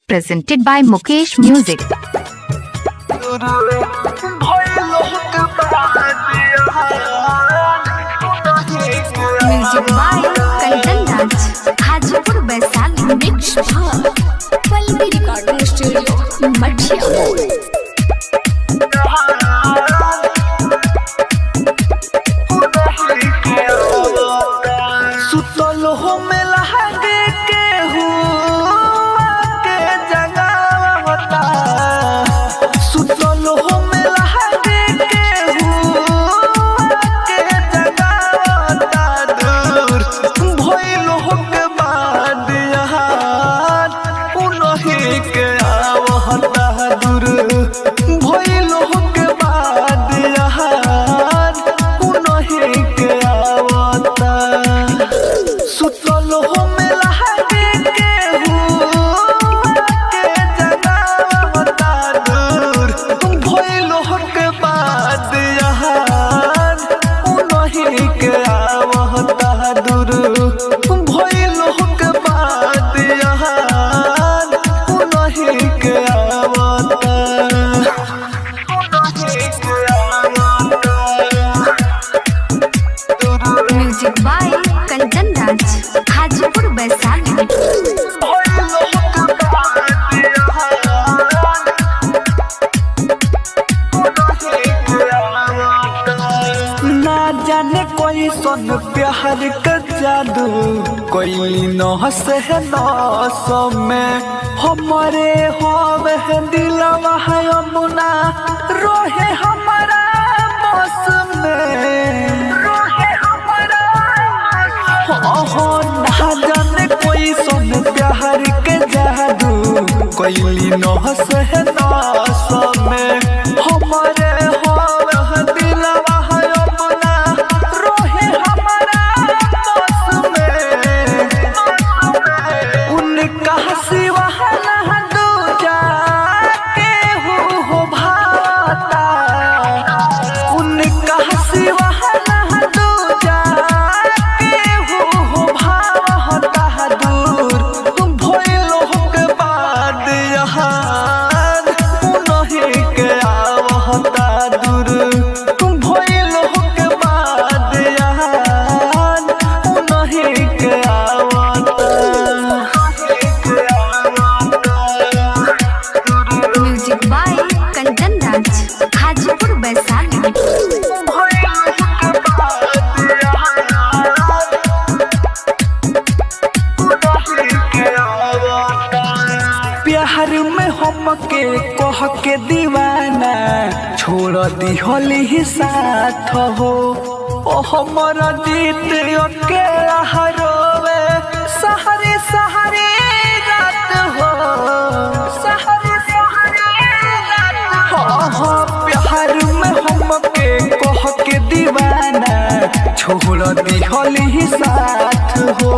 presented by Mukesh Music. Music by Kantan Raj, Hajipur Baisali, mixed by Palvi Recording Studio, Madhya. Music by Kantan Raj, Hajipur Baisali. ना जाने कोई सन प्यार का जादू कोई न हंसे है नौसों में हमारे होवे है दिलवा है अमुना रोहे हमारा मौसम में हो ना जाने कोई सन प्यार के जादू कोई न हंसे है नौसों में हमारे होवे है दिलवा है अमुना रोहे हमारा मौसम में उनका सिवा ना दूजा के हो भाता उनका सिवा ना दूजा के हो भाता दूर तुम भइलो के बाद यहाँ नहीं के आवता दूर तुम भइलो के बाद यहाँ नहीं के आवता Music by Kantan Raj, Hajipur Baisali. प्यार में हमके कह के दीवाना छोड़ दी होली ही साथ हो ओ हमारा जीत अकेला हरोवे सहरी सहरी रात हो सहरी सहरी रात हो प्यार में हमके कह के दीवाना छोड़ दी होली ही साथ हो